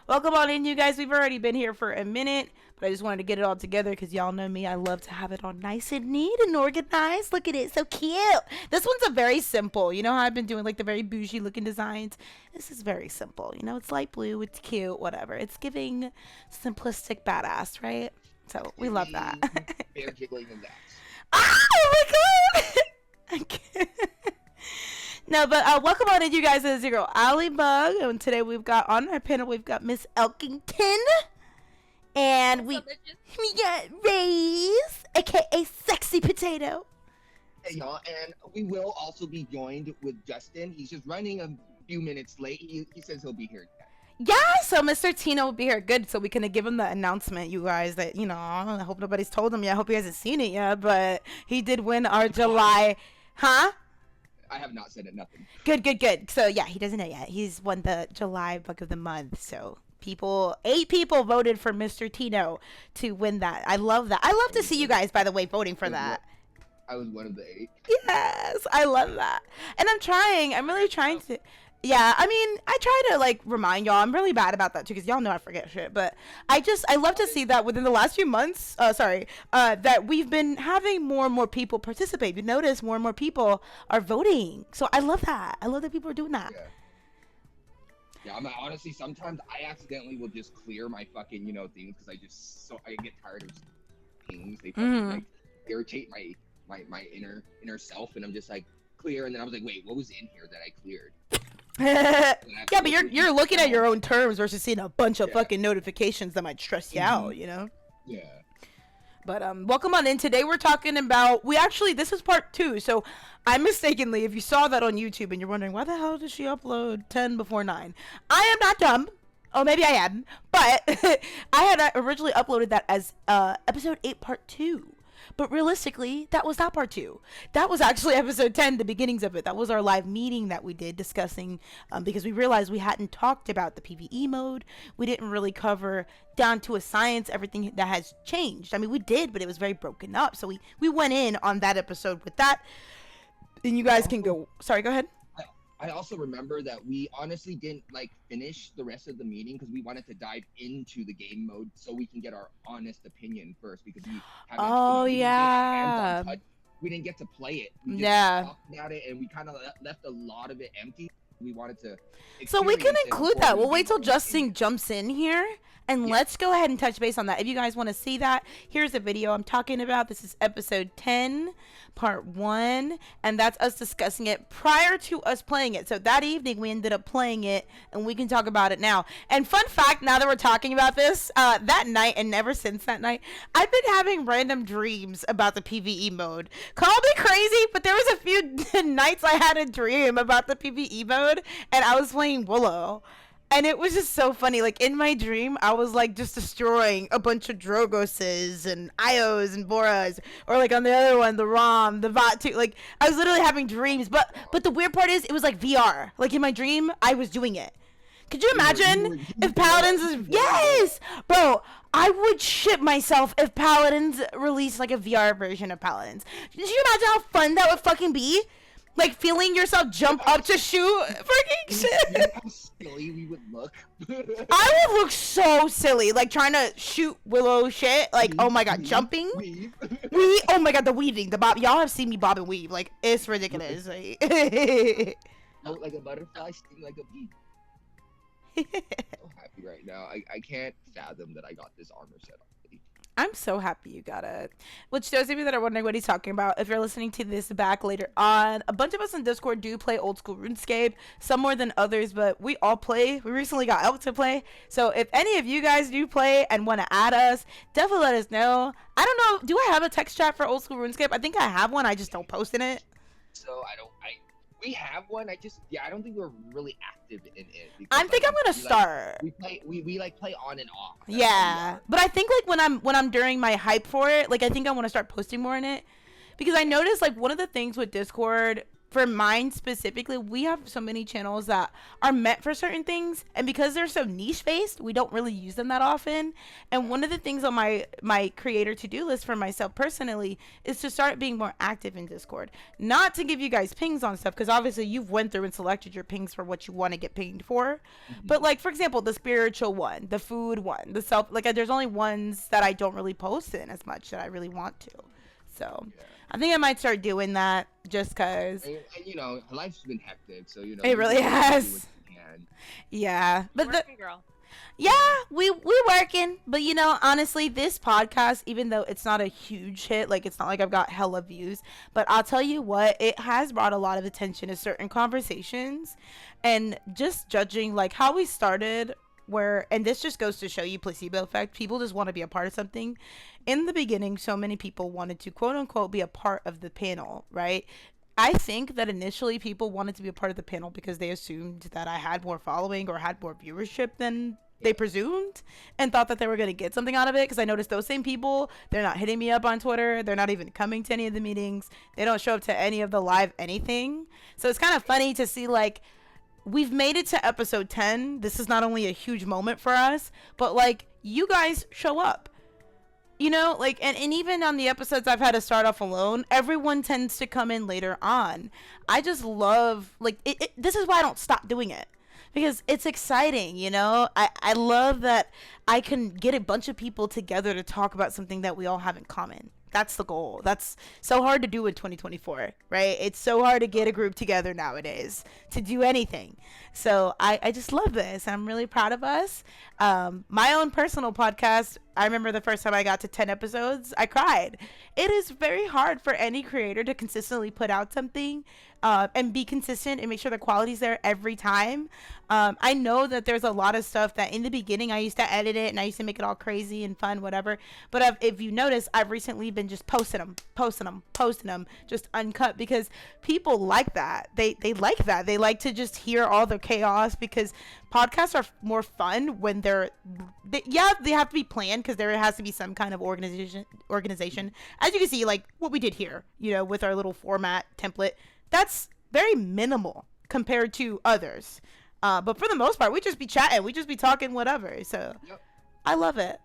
Welcome on in, you guys. We've already been here for a minute, but I just wanted to get it all together because y'all know me. I love to have it all nice and neat and organized. Look at it, so cute. This one's a very simple. You know how I've been doing like the very bougie looking designs? This is very simple. You know, it's light blue, it's cute, whatever. It's giving simplistic badass, right? So we love that. Bear jiggling and that. Oh my god! Okay. No, but welcome on in, you guys. This is your girl, Ali Bug. And today we've got on our panel, we've got Miss Elkington. And we got Raze, aka Sexy Potato. Hey, y'all. And we will also be joined with Justin. He's just running a few minutes late. He says he'll be here. Yeah, so Mr. Tino will be here. Good, so we can give him the announcement, you guys, that, you know, I hope nobody's told him yet. I hope he hasn't seen it yet, but he did win our July. Huh? I have not said it, nothing. Good. So, yeah, he doesn't know yet. He's won the July Bug of the Month, so 8 people voted for Mr. Tino to win that. I love that. I love to see you guys, by the way, voting for that. I was one of the 8. Yes, I love that. And I'm really trying to... Yeah, I mean, I try to, like, remind y'all. I'm really bad about that, too, because y'all know I forget shit. But I love to see that within the last few months, that we've been having more and more people participate. You notice more and more people are voting. So I love that. I love that people are doing that. Yeah, I'm honestly, sometimes I accidentally will just clear my fucking, things, because I get tired of things. They fucking, like, irritate my inner self, and I'm just like, clear, and then I was like, wait, what was in here that I cleared? Yeah, but you're looking at your own terms versus seeing a bunch of fucking notifications that might stress you out, you know? Yeah. But welcome on in. Today we're talking about this is part 2. So I mistakenly, if you saw that on YouTube and you're wondering why the hell did she upload 10 before 9? I am not dumb. Oh, maybe I am, but I had originally uploaded that as episode 8 part 2. But realistically, that was not part 2. That was actually episode 10, the beginnings of it. That was our live meeting that we did discussing, because we realized we hadn't talked about the PvE mode. We didn't really cover down to a science everything that has changed. I mean, we did, but it was very broken up. So we went in on that episode with that. And you guys can go. Sorry, go ahead. I also remember that we honestly didn't finish the rest of the meeting because we wanted to dive into the game mode so we can get our honest opinion first, because we haven't we didn't get to play it. We just talked about it and we kind of left a lot of it empty. We wanted to so we can include that. We'll wait till Justin jumps in here and let's go ahead and touch base on that. If you guys want to see that, here's a video I'm talking about. This is episode 10 part 1, and that's us discussing it prior to us playing it. So that evening we ended up playing it, and we can talk about it now. And fun fact, now that we're talking about this, that night and ever since that night, I've been having random dreams about the PvE mode. Call me crazy, but there was a few nights I had a dream about the PvE mode, and I was playing Willow. And it was just so funny. Like, in my dream, I was, like, just destroying a bunch of Drogoses and Ios and Boras. Or, like, on the other one, the Rom, the Vatu. Like, I was literally having dreams. But the weird part is, it was, like, VR. Like, in my dream, I was doing it. Could you imagine if Paladins is... Yes! Bro, I would shit myself if Paladins released, like, a VR version of Paladins. Did you imagine how fun that would fucking be? Like, feeling yourself jump up to shoot freaking shit. You know how silly we would look? I would look so silly, like, trying to shoot Willow shit. Like, oh my god, jumping. Oh my god, the weaving. The bob. Y'all have seen me bob and weave. Like, it's ridiculous. Like, I look like a butterfly, sting like a bee. So happy right now. I can't fathom that I got this armor set already. I'm so happy you got it. Which, those of you that are wondering what he's talking about, if you're listening to this back later on, a bunch of us in Discord do play old school RuneScape, some more than others, but we all play. We recently got Elk to play, so if any of you guys do play and want to add us, definitely let us know. I don't know, do I have a text chat for old school RuneScape? I think I have one, I just don't post in it. So we have one. I don't think we're really active in it. I think I'm gonna start. We play on and off. Yeah, but I think like when I'm during my hype for it, like I think I want to start posting more in it, because I noticed like one of the things with Discord for mine specifically, we have so many channels that are meant for certain things, and because they're so niche based, we don't really use them that often. And one of the things on my creator to-do list for myself personally is to start being more active in Discord. Not to give you guys pings on stuff, because obviously you've went through and selected your pings for what you want to get pinged for. But like, for example, the spiritual one, the food one, the self, like, there's only ones that I don't really post in as much that I really want to. So I think I might start doing that just because. And, you know, life's been hectic, so you know. It really has. Yeah, but working, girl. Yeah, we working, but you know, honestly, this podcast, even though it's not a huge hit, like it's not like I've got hella views, but I'll tell you what, it has brought a lot of attention to certain conversations, and just judging like how we started. And this just goes to show you placebo effect. People just want to be a part of something. In the beginning, so many people wanted to quote unquote be a part of the panel, right? I think that initially people wanted to be a part of the panel because they assumed that I had more following or had more viewership than they presumed, and thought that they were going to get something out of it. Because I noticed those same people, they're not hitting me up on Twitter, they're not even coming to any of the meetings, they don't show up to any of the live anything. So it's kind of funny to see, like, we've made it to episode 10. This is not only a huge moment for us, but like, you guys show up, you know, like, and even on the episodes I've had to start off alone, everyone tends to come in later on. I just love, like, this is why I don't stop doing it, because it's exciting, you know. I love that I can get a bunch of people together to talk about something that we all have in common. That's the goal. That's so hard to do in 2024, right? It's so hard to get a group together nowadays to do anything. So I just love this. I'm really proud of us. My own personal podcast, I remember the first time I got to 10 episodes, I cried. It is very hard for any creator to consistently put out something and be consistent and make sure the quality's there every time. I know that there's a lot of stuff that in the beginning I used to edit it and I used to make it all crazy and fun, whatever. But if you notice, I've recently been just posting them, just uncut, because people like that. They like that. They like to just hear all the chaos, because podcasts are more fun when they have to be planned, because there has to be some kind of organization. As you can see, like what we did here, you know, with our little format template, that's very minimal compared to others. But for the most part, we just be chatting, we just be talking, whatever. So yep. I love it.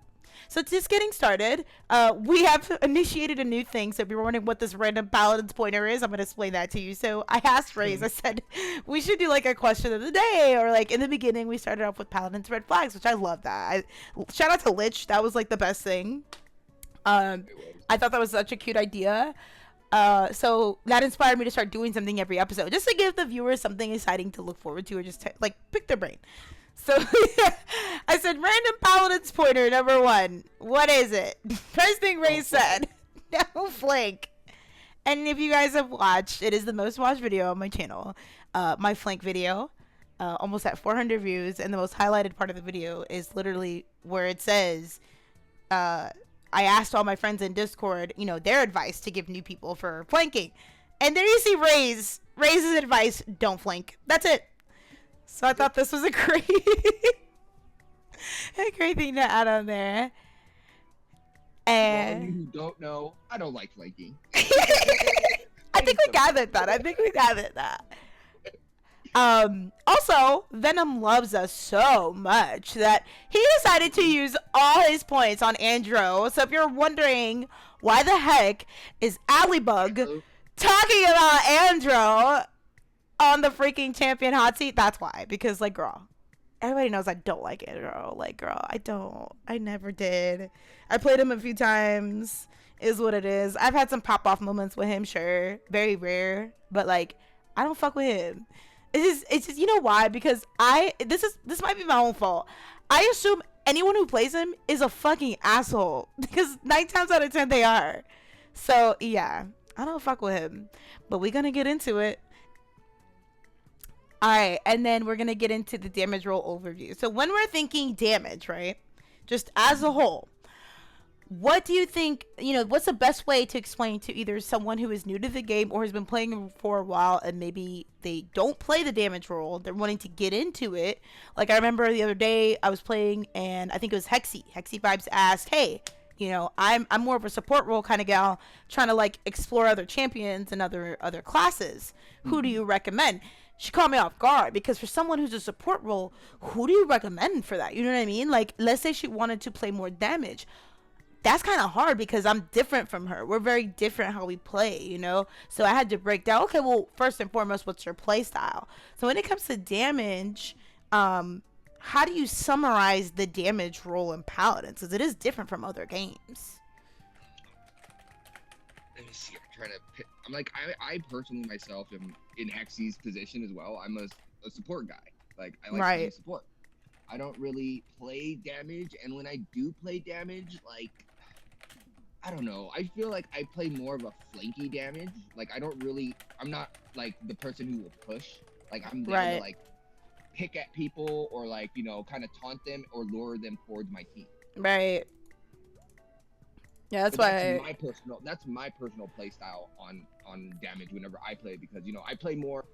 So just getting started, we have initiated a new thing. So if you're wondering what this random Paladins pointer is, I'm going to explain that to you. So I asked Raze, I said, we should do like a question of the day, or like in the beginning, we started off with Paladins red flags, which I love that. Shout out to Lich. That was like the best thing. I thought that was such a cute idea. So that inspired me to start doing something every episode, just to give the viewers something exciting to look forward to, or just like pick their brain. So I said, random Paladins pointer number 1. What is it? First thing Ray said, no flank. And if you guys have watched, it is the most watched video on my channel. My flank video, almost at 400 views. And the most highlighted part of the video is literally where it says, I asked all my friends in Discord, you know, their advice to give new people for flanking. And there you see Ray's advice, don't flank. That's it. So I thought this was a great thing to add on there. And who don't know, I don't like flanking. I think we gathered that. Also, Venom loves us so much that he decided to use all his points on Andro. So if you're wondering why the heck is Allybug talking about Andro on the freaking champion hot seat, that's why. Because, like, girl, everybody knows I don't like Andro. Like, girl, I never did. I played him a few times, is what it is. I've had some pop-off moments with him, sure. Very rare. But, like, I don't fuck with him. It's just, you know why? Because this might be my own fault. I assume anyone who plays him is a fucking asshole. Because 9 times out of 10 they are. So, yeah. I don't fuck with him. But we're gonna get into it. Alright, and then we're gonna get into the damage roll overview. So when we're thinking damage, right? Just as a whole, what do you think, you know, what's the best way to explain to either someone who is new to the game or has been playing for a while and maybe they don't play the damage roll, they're wanting to get into it? Like, I remember the other day I was playing and I think it was Hexy Vibes asked, hey, You know, I'm more of a support role kind of gal, trying to like explore other champions and other classes. Who do you recommend? She caught me off guard because for someone who's a support role, who do you recommend for that? You know what I mean? Like, let's say she wanted to play more damage. That's kind of hard because I'm different from her. We're very different how we play, you know? So I had to break down, okay, well, first and foremost, what's your play style? So when it comes to damage, how do you summarize the damage role in Paladins? Because it is different from other games. Let me see. I'm trying to pick. I'm like, I personally myself am in Hexy's position as well. I'm a support guy. Like, I like playing support. I don't really play damage, and when I do play damage, like, I don't know. I feel like I play more of a flanky damage. Like, I'm not like the person who will push. Like, I'm there to like pick at people or like, you know, kind of taunt them or lure them towards my team. Right. Yeah, that's my personal play style on damage whenever I play, because, you know, I play more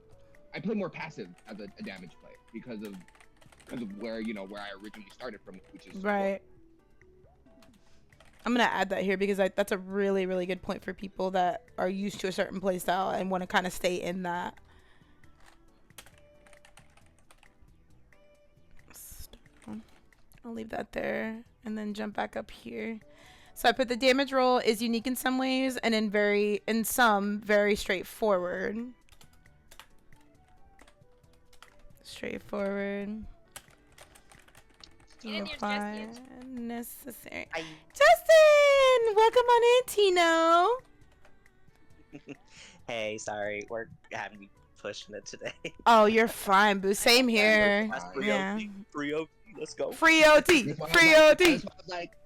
passive as a damage player because of where, you know, where I originally started from, which is right. I'm gonna add that here because that's a really, really good point for people that are used to a certain play style and want to kind of stay in that. I'll leave that there and then jump back up here. So I put the damage roll is unique in some ways and in some very straightforward. Straightforward. Necessary. Justin, welcome on in, Tino. Hey, sorry, we're having me pushing it today. Oh, you're fine, boo. Same here. Yeah. Free OT, let's go. Free OT. Free OT.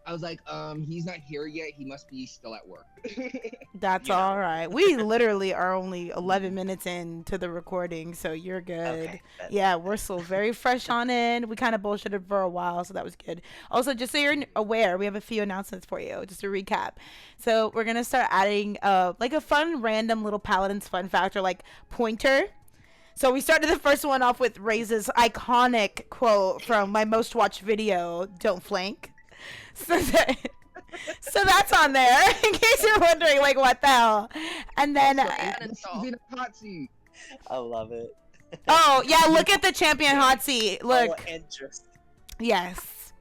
I was like, he's not here yet. He must be still at work. That's all right. We literally are only 11 minutes into the recording, so you're good. Okay, yeah, we're still very fresh on it. We kind of bullshitted for a while, so that was good. Also, just so you're aware, we have a few announcements for you, just to recap. So we're gonna start adding like a fun, random little Paladins fun factor, like pointer. So we started the first one off with Ray's iconic quote from my most watched video, "Don't flank." So that's on there, in case you're wondering, like, what the hell. And then Hotseat. I love it. Oh yeah, look at the champion Hotseat. Look. Oh, and just... Yes,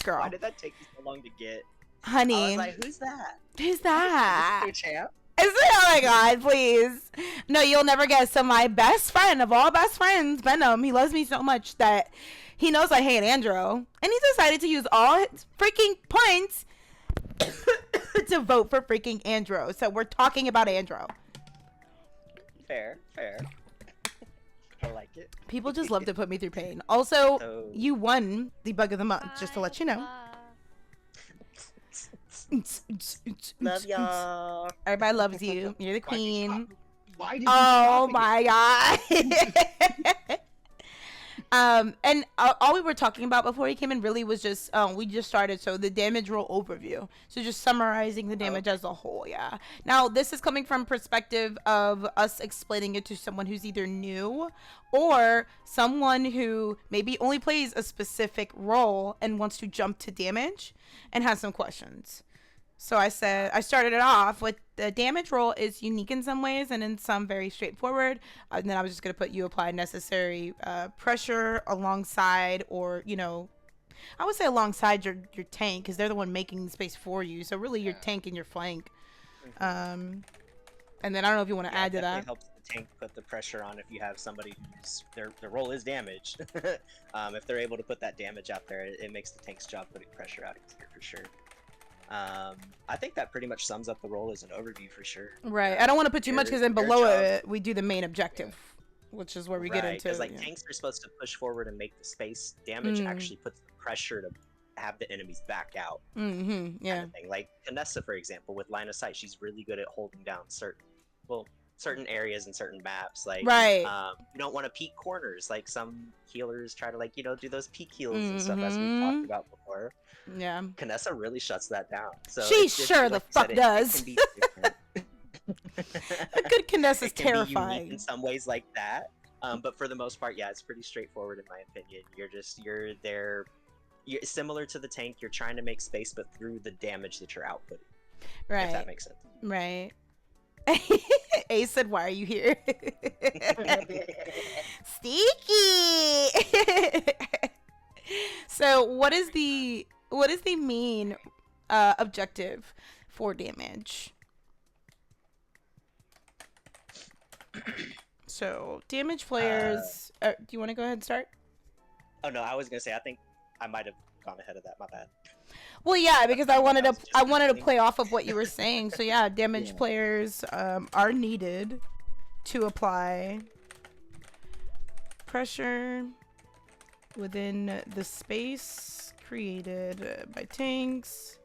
girl. Why did that take you so long to get? Honey. I was like, who's that? Who's that? Is this your champ? Is it? Oh my god, please. No, you'll never guess. So my best friend of all best friends, Venom, he loves me so much that he knows I hate Andro, and he decided to use all his freaking points to vote for freaking Andro. So we're talking about Andro. Fair. I like it. People just love to put me through pain. Also, you won the bug of the month, just to let you know. Love y'all. Everybody loves you. You're the queen. Why did Oh my god. And all we were talking about before he came in really was just we just started, so the damage roll overview, so just summarizing the damage as a whole. Yeah, now this is coming from perspective of us explaining it to someone who's either new or someone who maybe only plays a specific role and wants to jump to damage and has some questions. So I started it off with the damage roll is unique in some ways and in some very straightforward. And then I was just going to put you apply necessary pressure alongside, or, you know, I would say alongside your tank, because they're the one making the space for you. So really your tank and your flank. And then I don't know if you want to add to that. It helps the tank put the pressure on if you have somebody who's their role is damaged. If they're able to put that damage out there, it makes the tank's job putting pressure out easier for sure. I think that pretty much sums up the role as an overview for sure. Right. I don't want to put too much because then below it we do the main objective, which is where we get into. Because like tanks are supposed to push forward and make the space. Damage actually puts the pressure to have the enemies back out. Yeah. Kind of thing. Like Canessa, for example, with line of sight, she's really good at holding down certain areas and certain maps. Like you don't want to peek corners. Like some healers try to do those peek heals and stuff, as we talked about before. Yeah. Canessa really shuts that down. So she sure the fuck does. It can be A good Canessa is terrifying. Be unique in some ways like that. But for the most part, yeah, it's pretty straightforward in my opinion. You're there you're similar to the tank. You're trying to make space, but through the damage that you're outputting. Right. If that makes sense. Right. A said, "Why are you here?" Sneaky. So, what is the main objective for damage? So, damage players. Do you want to go ahead and start? Oh no, I was gonna say. I think I might have gone ahead of that. My bad. Well, yeah, because I wanted to play off of what you were saying. So yeah, damage players are needed to apply pressure within the space created by tanks.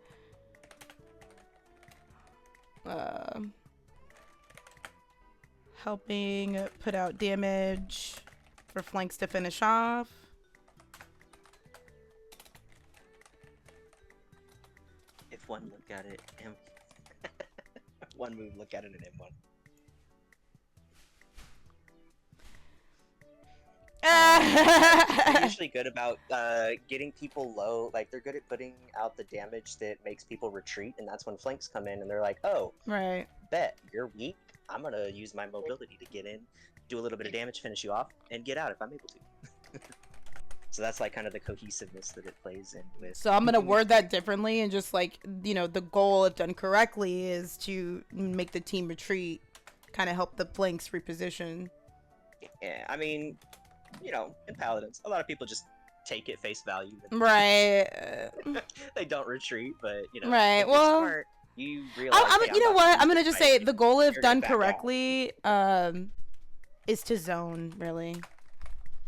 Helping put out damage for flanks to finish off. If one look at it, one move look at it in M1. They're usually good about getting people low. Like they're good at putting out the damage that makes people retreat, and that's when flanks come in and they're like, "Oh, right, bet you're weak. I'm gonna use my mobility to get in, do a little bit of damage, finish you off, and get out if I'm able to." So that's like kind of the cohesiveness that it plays in with. So I'm gonna word that differently and just like, you know, the goal, if done correctly, is to make the team retreat, kind of help the flanks reposition. Yeah, I mean, you know, in Paladins, a lot of people just take it face value. Right. They don't retreat, but you know. Right. Well, smart, you realize. You know what? I'm gonna just say the goal, if done correctly, is to zone, really.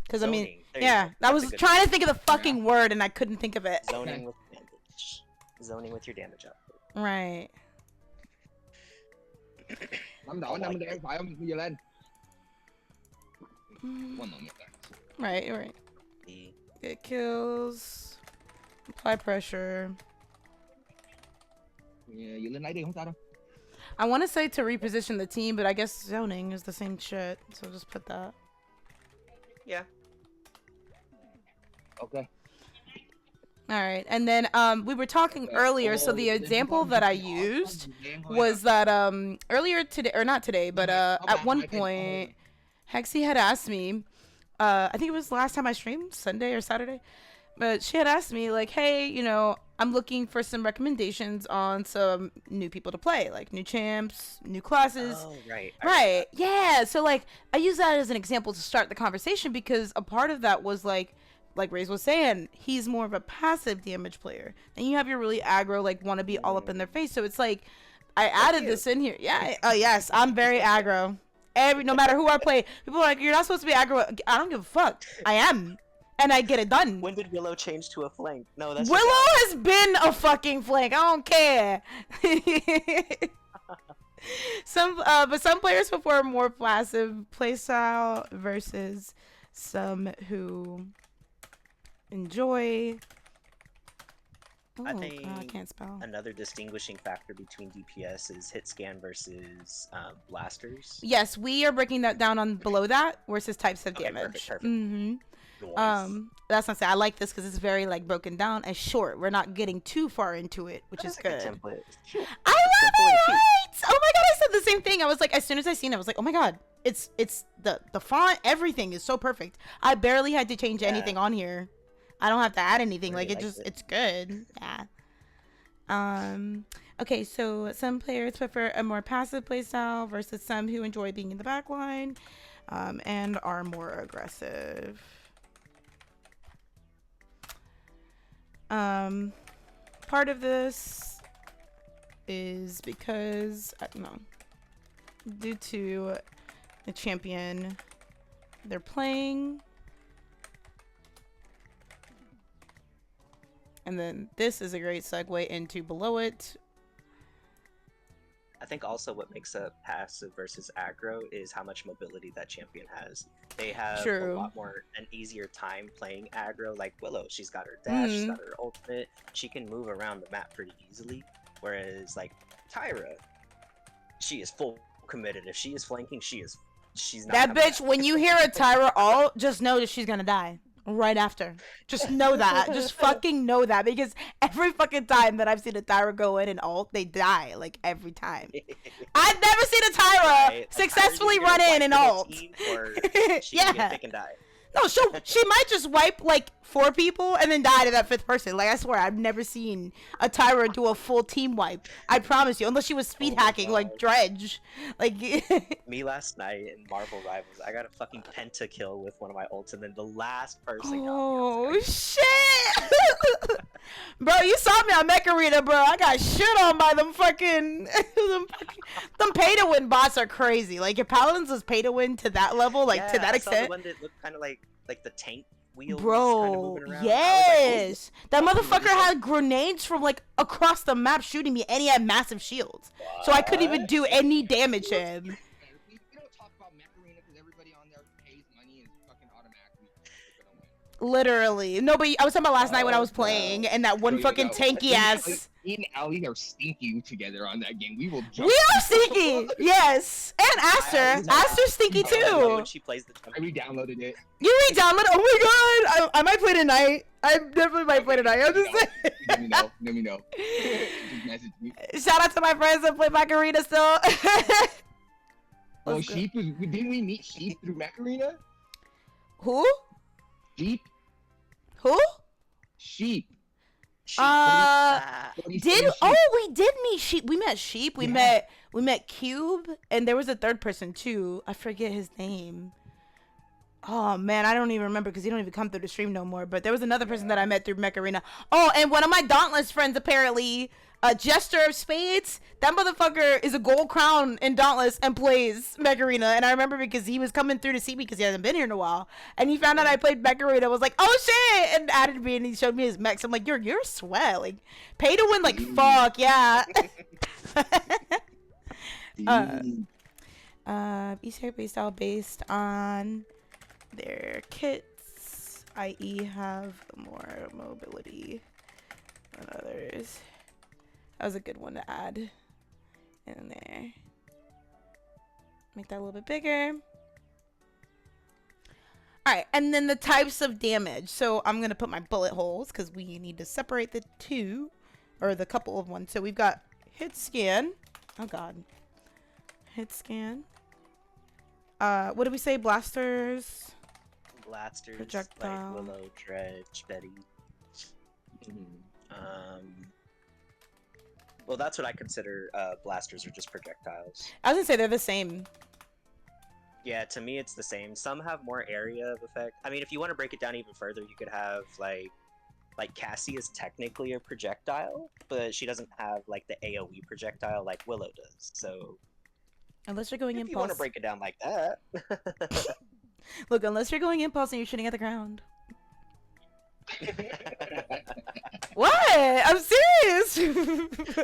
Because I mean, yeah, I was trying to think of the fucking word and I couldn't think of it. Zoning with damage. Zoning with your damage output. Right. I'm down. I'm there. I'm Yelen. One moment there. Right. Get kills. Apply pressure. Yeah, Yelen lại đi không sao đâu. I want to say to reposition the team, but I guess zoning is the same shit. So just put that. Yeah. Okay. All right, and then we were talking earlier. So the example that I used was that earlier today, or not today, but at one point, Hexy had asked me. I think it was the last time I streamed, Sunday or Saturday, but she had asked me like, "Hey, you know, I'm looking for some recommendations on some new people to play, like new champs, new classes." Oh, right. Right. Yeah. So like, I use that as an example to start the conversation because a part of that was like Ray's was saying, he's more of a passive damage player, and you have your really aggro, like want to be all up in their face. So it's like, I added this in here. Yeah. Oh yes, I'm very aggro. No matter who I play, people are like, "You're not supposed to be aggro." I don't give a fuck. I am. And I get it done. When did Willow change to a flank? No, that's Willow has been a fucking flank. I don't care. But some players prefer a more passive playstyle versus some who enjoy. I think I can't spell. Another distinguishing factor between DPS is hit scan versus blasters. Yes, we are breaking that down on below that versus types of damage. Perfect. That's not say I like this because it's very like broken down and short. We're not getting too far into it, which is good. I love it. Right? Oh my god, I said the same thing. I was like, as soon as I seen it, I was like, oh my god, it's the font, everything is so perfect. I barely had to change anything on here. I don't have to add anything. Really, like it's good. Yeah. Okay, so some players prefer a more passive playstyle versus some who enjoy being in the back line, and are more aggressive. Part of this is because due to the champion they're playing. And then this is a great segue into below it. I think also what makes a passive versus aggro is how much mobility that champion has. They have a lot more, an easier time playing aggro. Like Willow, she's got her dash, she's got her ultimate. She can move around the map pretty easily. Whereas like Tyra, she is full committed. If she is flanking, she's not. That bitch, when you hear a Tyra ult, just know that she's gonna die. right after. Just know that. Just fucking know that, because every fucking time that I've seen a Tyra go in and ult, they die, like, every time. I've never seen a Tyra successfully run in and ult. Yeah. Pick and die. No, she might just wipe like 4 people and then die to that 5th person. Like, I swear, I've never seen a Tyra do a full team wipe. I promise you, unless she was speed hacking like Dredge. Like me last night in Marvel Rivals, I got a fucking pentakill with one of my ults, and then the last person. Oh shit! Bro, you saw me on Mech Arena, bro. I got shit on by them fucking them pay to win bots are crazy. Like, if Paladins was pay to win to that level, like to that extent. I saw the one that looked kind of like the tank wheels. Bro, yes, that motherfucker had grenades from like across the map shooting me, and he had massive shields, so I couldn't even do any damage to him. We don't talk about Mech Arena because everybody on there pays money and fucking automatically gonna win. Literally, no, but I was talking about last night when I was playing, and that one fucking tanky ass. Me and Ali are stinky together on that game. We will jump. We are stinky, yes, and Aster. Aster's stinky too. When she plays the I re-downloaded it. You re-downloaded? Oh my god! I might play tonight. I definitely might play tonight. I'm just saying. Let me know. Let me know. Just message me. Shout out to my friends that play Mech Arena still. Oh, Sheep was. Didn't we meet Sheep through Mech Arena? Who? Sheep. Who? Sheep. We did meet Sheep. We met Sheep. We met Cube, and there was a third person too. I forget his name. Oh man, I don't even remember because he don't even come through the stream no more. But there was another person that I met through Mech Arena. Oh, and one of my Dauntless friends apparently, Jester of Spades. That motherfucker is a gold crown in Dauntless and plays Mech Arena. And I remember because he was coming through to see me because he hasn't been here in a while. And he found out I played Mech Arena. Was like, oh shit, and added me and he showed me his mechs. I'm like, you're swell. Like, pay to win. Like, fuck yeah. Easter playstyle based on their kits, i.e. have more mobility than others. That was a good one to add in there. Make that a little bit bigger. Alright, and then the types of damage. So I'm going to put my bullet holes because we need to separate the two, or the couple of ones. So we've got hit scan. Oh god. Hit scan. What did we say? Blasters? Blasters, projectile. like Willow, Dredge, Betty. Well, that's what I consider blasters, are just projectiles. I was gonna say they're the same. Yeah, to me it's the same. Some have more area of effect. I mean, if you want to break it down even further, you could have like Cassie is technically a projectile, but she doesn't have like the AoE projectile like Willow does. So unless you're going if impulse, you want to break it down like that. Look, unless you're going impulse and you're shooting at the ground. What? I'm serious. You know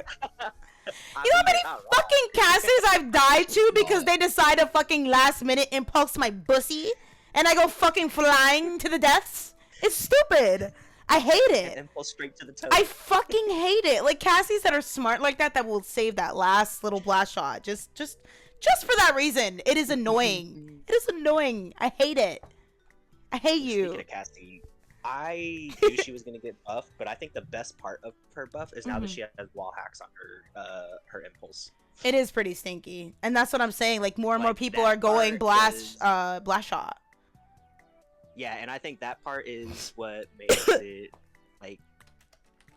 how many fucking Cassies I've died to because they decide to fucking last minute impulse my bussy and I go fucking flying to the deaths? It's stupid. I hate it. Impulse straight to the toe. I fucking hate it. Like Cassies that are smart like that will save that last little blast shot. Just for that reason. It is annoying. It is annoying. I hate it. I hate you. Speaking of Cassie, I knew she was gonna get buffed, but I think the best part of her buff is now that she has wall hacks on her impulse. It is pretty stinky, and that's what I'm saying. Like more and more people are going blast shot. Yeah, and I think that part is what makes it like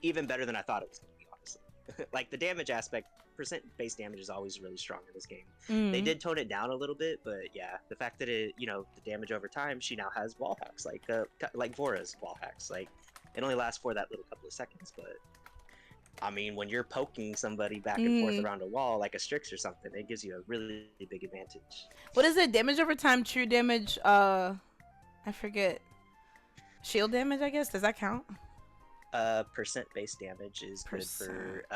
even better than I thought it was gonna be. Honestly, like the damage aspect. Percent base damage is always really strong in this game. They did tone it down a little bit, but yeah, the fact that it, the damage over time, she now has wall hacks, like Vora's wall hacks. Like, it only lasts for that little couple of seconds, but I mean, when you're poking somebody back and forth around a wall, like a Strix or something, it gives you a really big advantage. What is it? Damage over time, true damage, I forget. Shield damage, I guess? Does that count? Percent base damage is good for,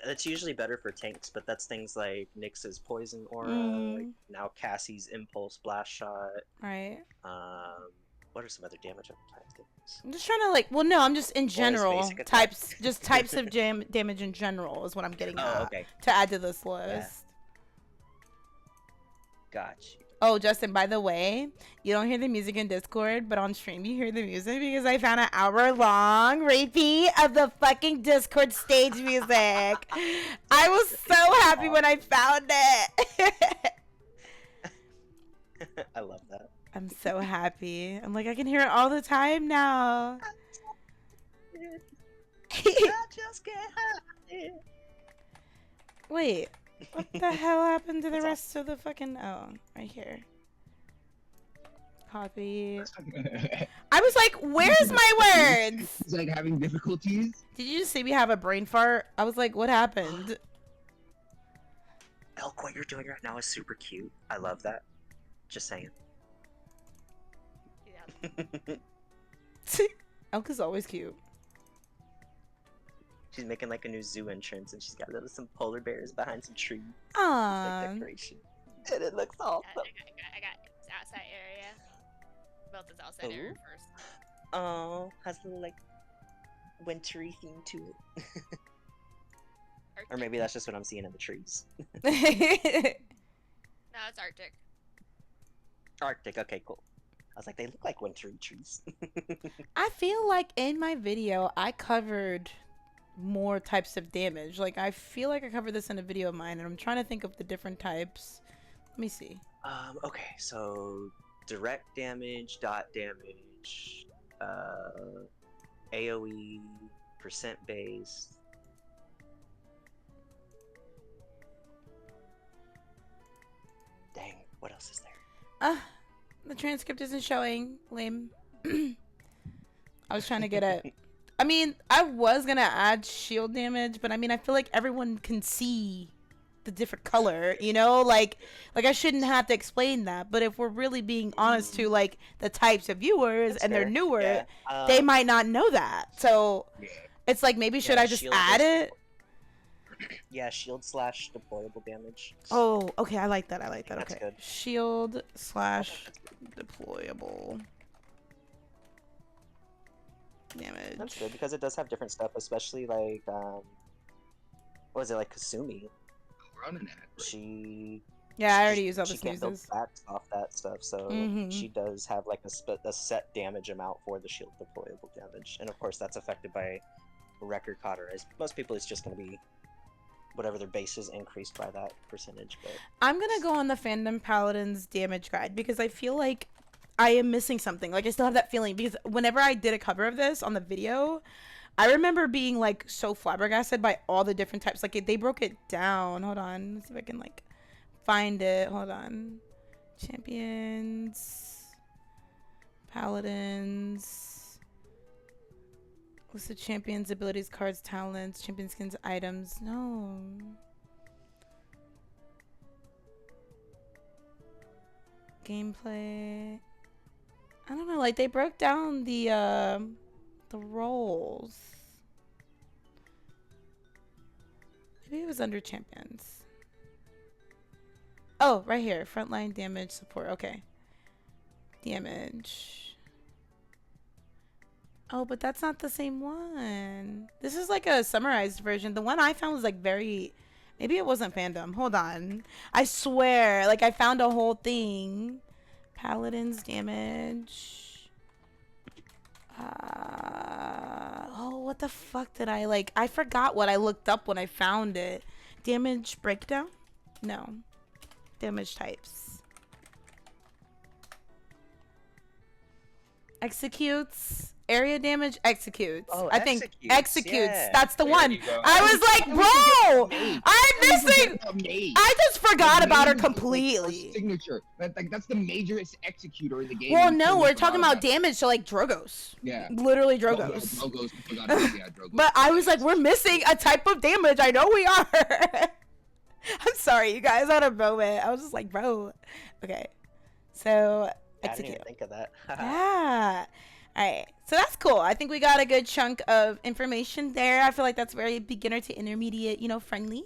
that's usually better for tanks, but that's things like Nyx's poison aura, like now Cassie's impulse blast shot. Right. What are some other damage over time things? I'm just trying to I'm just in general types of damage in general is what I'm getting at. Okay. To add to this list. Yeah. Got you. Oh, Justin, by the way, you don't hear the music in Discord, but on stream you hear the music because I found an hour-long repeat of the fucking Discord stage music. I was so happy when I found it. I love that. I'm so happy. I'm like, I can hear it all the time now. I just can't hide it. Wait, what the hell happened to the rest of the fucking... Oh, right here. Copy. I was like, where's my words? He's like having difficulties. Did you just see me have a brain fart? I was like, what happened? Elk, what you're doing right now is super cute. I love that. Just saying. Elk is always cute. She's making like a new zoo entrance, and she's got some polar bears behind some trees. Aww. Like decoration. And it looks awesome. I got this outside area. Built this outside area first. Oh, has a little like wintry theme to it. Or maybe that's just what I'm seeing in the trees. No, it's Arctic. Arctic, okay, cool. I was like, they look like wintry trees. I feel like in my video, I covered more types of damage. Like, I feel like I covered this in a video of mine, and I'm trying to think of the different types. Let me see. Okay, so direct damage, dot damage, AoE, percent based. Dang, what else is there? The transcript isn't showing. Lame. I was trying to get it. I mean, I was gonna add shield damage, but I mean, I feel like everyone can see the different color, you know? Like I shouldn't have to explain that, but if we're really being honest to, like, the types of viewers, That's and fair. they're newer, Yeah. they might not know that. So, Yeah. it's like, maybe should Yeah, I just shield add is- it? Yeah, shield / deployable damage. Oh, okay, I like that. I like that. That's Okay. good. Shield / deployable damage. That's good because it does have different stuff, especially like what was it, like Kasumi? Running at. Right? She Yeah, I already used all the she can't build snoozes. backs off that stuff, so Mhm. she does have like a set damage amount for the shield deployable damage, and of course that's affected by record cauterize. Most people, it's just going to be whatever their base is increased by that percentage. But I'm gonna go on the fandom Paladins damage guide because I feel like I am missing something. Like, I still have that feeling because whenever I did a cover of this on the video, I remember being like so flabbergasted by all the different types. Like, they broke it down. Hold on, let's see if I can like find it. Hold on. Champions, Paladins. List of champions, abilities, cards, talents, champion skins, items. No. Gameplay. I don't know, like, they broke down the roles. Maybe it was under champions. Oh, right here. Frontline damage support. Okay. Damage. Oh, but that's not the same one. This is like a summarized version. The one I found was like very... Maybe it wasn't fandom. Hold on. I swear. Like, I found a whole thing. Paladins damage. Oh, what the fuck did I like? I forgot what I looked up when I found it. Damage breakdown? No. Damage types. Executes. Area damage executes. Oh, I think executes, executes. yeah. That's the There one. you go. I was like, bro, I'm missing. Mage. I just forgot about her Mage is completely. her signature. That's the majorest executor in the game. Well, You no, totally we're forgot talking about that. damage to like Drogos. Yeah. Literally Drogos. Drogos. I forgot about- yeah, Drogos. But I was like, we're missing a type of damage. I know we are. I'm sorry, you guys. I had a moment. I was just like, bro. Okay. So, I didn't execute. even think of that. Yeah. All right. So that's cool. I think we got a good chunk of information there. I feel like that's very beginner to intermediate, friendly.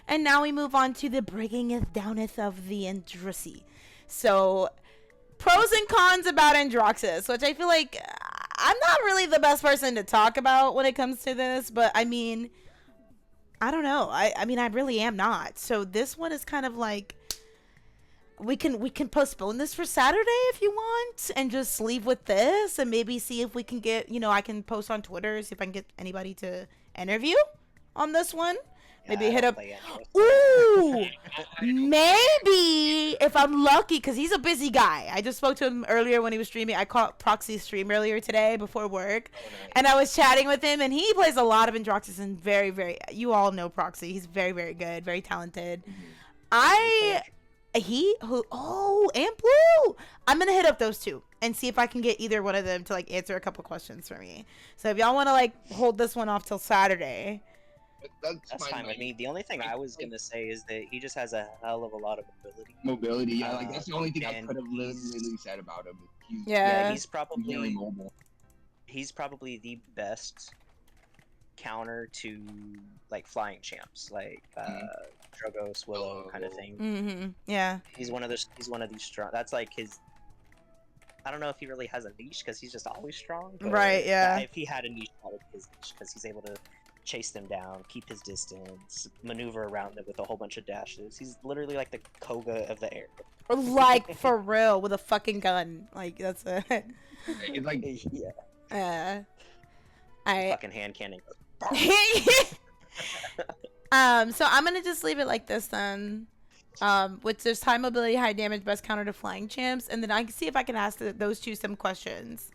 And now we move on to the bringingeth downeth of the Androssi. So, pros and cons about Androxus, which I feel like I'm not really the best person to talk about when it comes to this, but I mean, I don't know. I mean, I really am not. So this one is kind of like, we can postpone this for Saturday if you want, and just leave with this, and maybe see if we can get, I can post on Twitter, see if I can get anybody to interview on this one. Maybe hit up. Ooh, maybe if I'm lucky, because he's a busy guy. I just spoke to him earlier when he was streaming. I caught Proxy's stream earlier today before work, and I was chatting with him, and he plays a lot of Androxus, and very, very, you all know Proxy. He's very, very good, very talented. And Blue. I'm gonna hit up those two and see if I can get either one of them to like answer a couple questions for me. So if y'all want to like hold this one off till Saturday. That's fine with me. The only thing I was gonna say is that he just has a hell of a lot of mobility. Mobility, yeah. Like that's the only thing I could have literally said about him. He's probably very mobile. He's probably the best counter to like flying champs, like Drogos, Willow kind of thing. Yeah. He's one of these strong. That's like his. I don't know if he really has a niche because he's just always strong. But right. Yeah. If he had a niche, that would be his niche because he's able to chase them down, keep his distance, maneuver around them with a whole bunch of dashes. He's literally like the Koga of the air. Like for real, with a fucking gun. Like that's a. It's like yeah. Fucking hand cannon. So I'm gonna just leave it like this then. Which there's high mobility, high damage, best counter to flying champs, and then I can see if I can ask those two some questions.